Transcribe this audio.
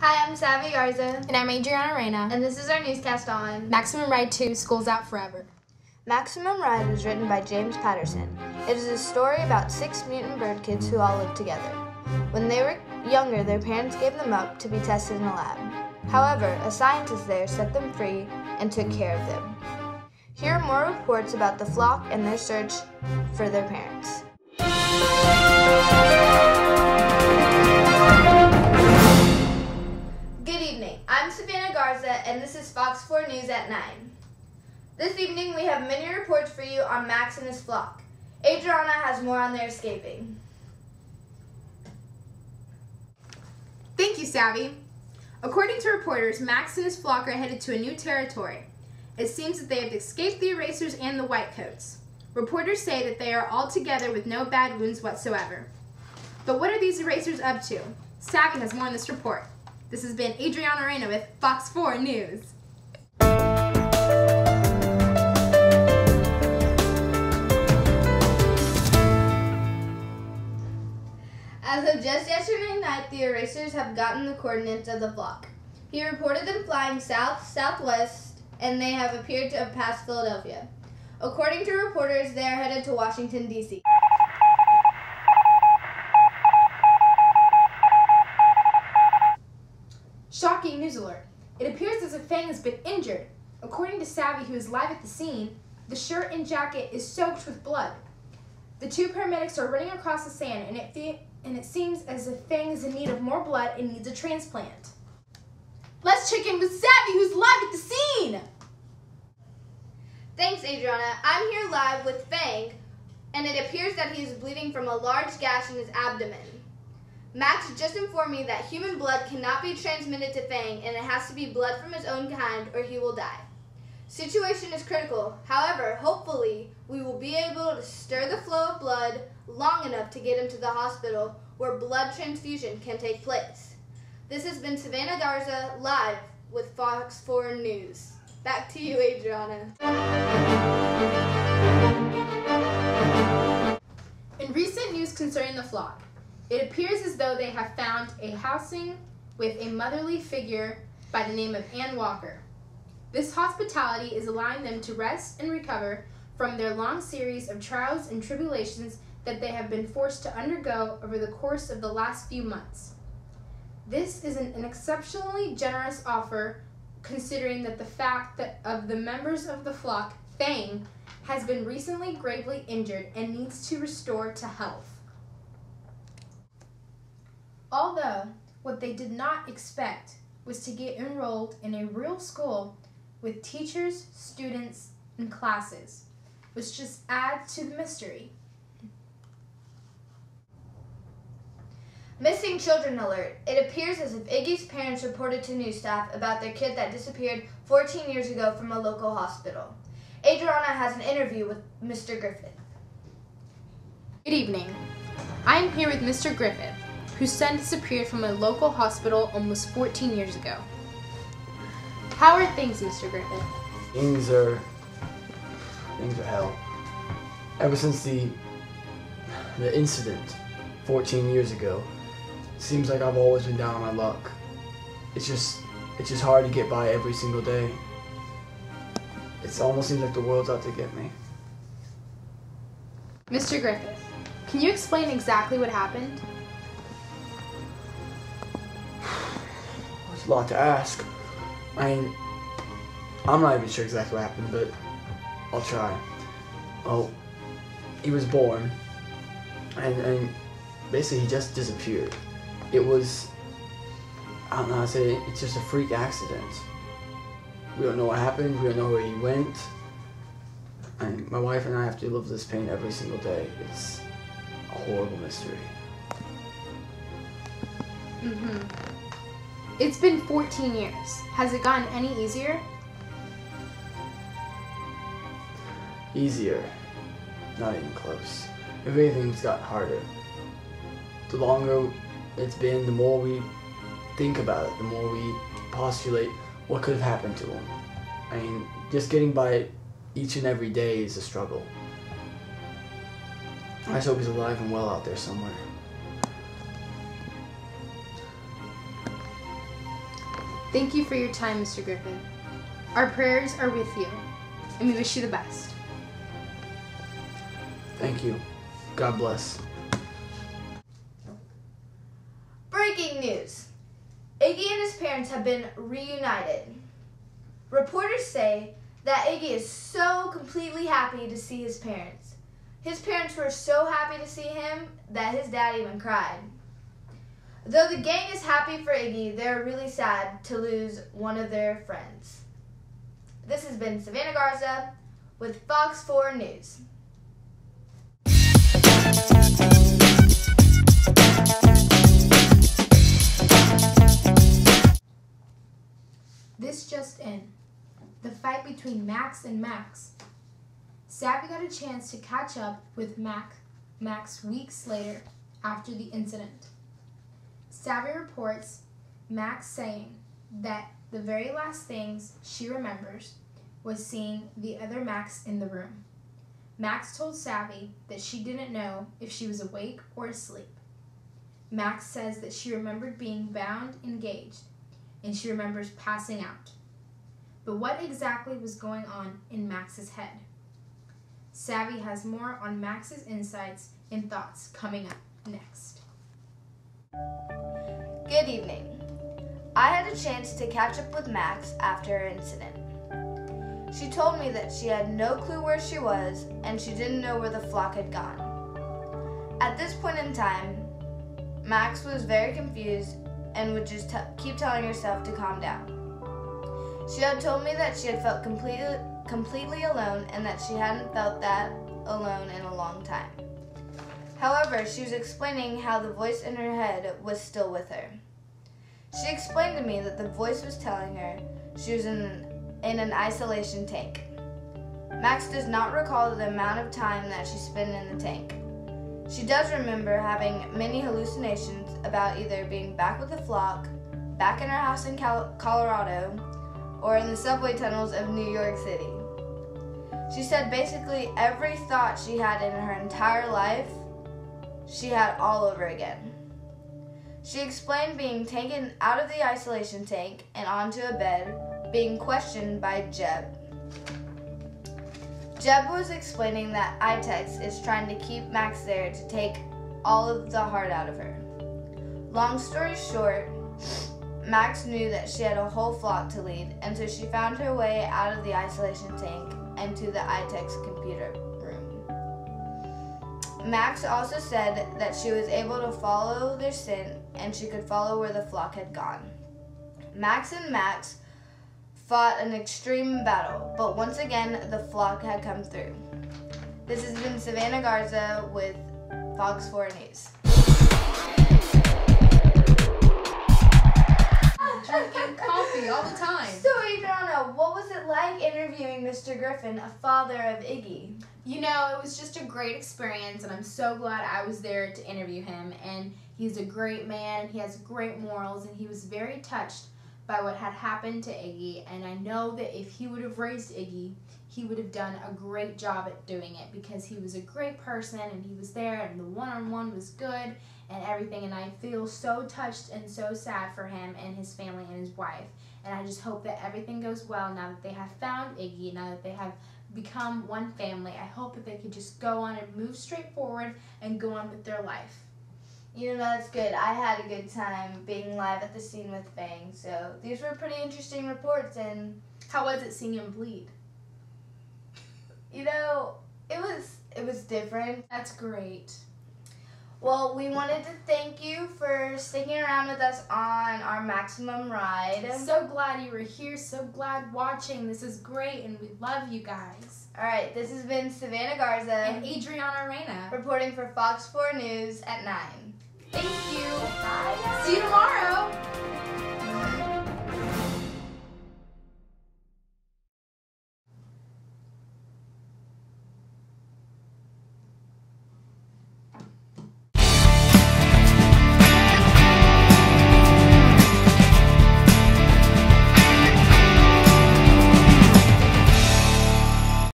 Hi, I'm Savvy Garza. And I'm Adriana Reyna. And this is our newscast on Maximum Ride 2, School's Out Forever. Maximum Ride was written by James Patterson. It is a story about 6 mutant bird kids who all lived together. When they were younger, their parents gave them up to be tested in a lab. However, a scientist there set them free and took care of them. Here are more reports about the flock and their search for their parents. Good evening. I'm Savannah Garza, and this is Fox 4 News at 9. This evening, we have many reports for you on Max and his flock. Adriana has more on their escaping. Thank you, Savvy. According to reporters, Max and his flock are headed to a new territory. It seems that they have escaped the erasers and the whitecoats. Reporters say that they are all together with no bad wounds whatsoever. But what are these erasers up to? Savvy has more in this report. This has been Adriana Reyna with Fox 4 News. As of just yesterday night, the erasers have gotten the coordinates of the flock. He reported them flying south-southwest, and they have appeared to have passed Philadelphia. According to reporters, they are headed to Washington, D.C. Shocking news alert. It appears as if Fang has been injured. According to Savvy, who is live at the scene, the shirt and jacket is soaked with blood. The two paramedics are running across the sand, and it seems as if Fang is in need of more blood and needs a transplant. Let's check in with Savvy, who's live at the scene! Thanks, Adriana. I'm here live with Fang, and it appears that he is bleeding from a large gash in his abdomen. Max just informed me that human blood cannot be transmitted to Fang, and it has to be blood from his own kind or he will die. Situation is critical. However, hopefully, we will be able to stir the flow of blood long enough to get him to the hospital where blood transfusion can take place. This has been Savannah Garza, live with Fox 4 News. Back to you, Adriana. In recent news concerning the flock, it appears as though they have found a housing with a motherly figure by the name of Ann Walker. This hospitality is allowing them to rest and recover from their long series of trials and tribulations that they have been forced to undergo over the course of the last few months. This is an exceptionally generous offer, considering that the fact that of the members of the flock, Fang, has been recently gravely injured and needs to restore to health. Although what they did not expect was to get enrolled in a real school with teachers, students, and classes, which just adds to the mystery. Missing children alert. It appears as if Iggy's parents reported to news staff about their kid that disappeared 14 years ago from a local hospital. Adriana has an interview with Mr. Griffith. Good evening. I am here with Mr. Griffith, whose son disappeared from a local hospital almost 14 years ago. How are things, Mr. Griffith? Things are hell. Ever since the incident 14 years ago, seems like I've always been down on my luck. It's just hard to get by every single day. It almost seems like the world's out to get me. Mr. Griffith, can you explain exactly what happened? It's a lot to ask. I mean, I'm not even sure exactly what happened, but I'll try. Well, he was born, and basically he just disappeared. It was, I don't know how to say it, it's just a freak accident. We don't know what happened, we don't know where he went, and my wife and I have to live with this pain every single day. It's a horrible mystery. It's been 14 years. Has it gotten any easier? Easier. Not even close. If anything, it's gotten harder. The longer it's been, the more we think about it, the more we postulate what could have happened to him. I mean, just getting by each and every day is a struggle. I just hope he's alive and well out there somewhere. Thank you for your time, Mr. Griffin. Our prayers are with you, and we wish you the best. Thank you. God bless. Breaking news. Iggy and his parents have been reunited. Reporters say that Iggy is so completely happy to see his parents. His parents were so happy to see him that his dad even cried. Though the gang is happy for Iggy, they're really sad to lose one of their friends. This has been Savannah Garza with Fox 4 News. This just in. The fight between Max and Max. Savvy got a chance to catch up with Max weeks later after the incident. Savvy reports Max saying that the very last things she remembers was seeing the other Max in the room. Max told Savvy that she didn't know if she was awake or asleep. Max says that she remembered being bound and gauged, and she remembers passing out. But what exactly was going on in Max's head? Savvy has more on Max's insights and thoughts coming up next. Good evening. I had a chance to catch up with Max after her incident. She told me that she had no clue where she was and she didn't know where the flock had gone. At this point in time, Max was very confused and would just keep telling herself to calm down. She had told me that she had felt completely alone and that she hadn't felt that alone in a long time. However, she was explaining how the voice in her head was still with her. She explained to me that the voice was telling her she was in an isolation tank. Max does not recall the amount of time that she spent in the tank. She does remember having many hallucinations about either being back with the flock, back in her house in Colorado, or in the subway tunnels of New York City. She said basically every thought she had in her entire life, she had all over again. She explained being taken out of the isolation tank and onto a bed, being questioned by Jeb. Jeb was explaining that ITEX is trying to keep Max there to take all of the heart out of her. Long story short, Max knew that she had a whole flock to lead, and so she found her way out of the isolation tank and to the ITEX computer room. Max also said that she was able to follow their scent and she could follow where the flock had gone. Max and Max fought an extreme battle, but once again, the flock had come through. This has been Savannah Garza with Fox 4 News. Drinking coffee all the time. So, Adriana, what was it like interviewing Mr. Griffin, a father of Iggy? You know, it was just a great experience, and I'm so glad I was there to interview him. And he's a great man, he has great morals, and he was very touched by what had happened to Iggy. And I know that if he would have raised Iggy, he would have done a great job at doing it because he was a great person and he was there and the one-on-one was good and everything. And I feel so touched and so sad for him and his family and his wife. And I just hope that everything goes well now that they have found Iggy, now that they have become one family. I hope that they could just go on and move straight forward and go on with their life. You know, that's good. I had a good time being live at the scene with Fang. So these were pretty interesting reports. And how was it seeing him bleed? You know, it was different. That's great. Well, we wanted to thank you for sticking around with us on our maximum ride. So glad you were here. So glad watching. This is great, and we love you guys. All right, this has been Savannah Garza and Adriana Reyna reporting for Fox 4 News at 9. Thank you. Bye. See you tomorrow.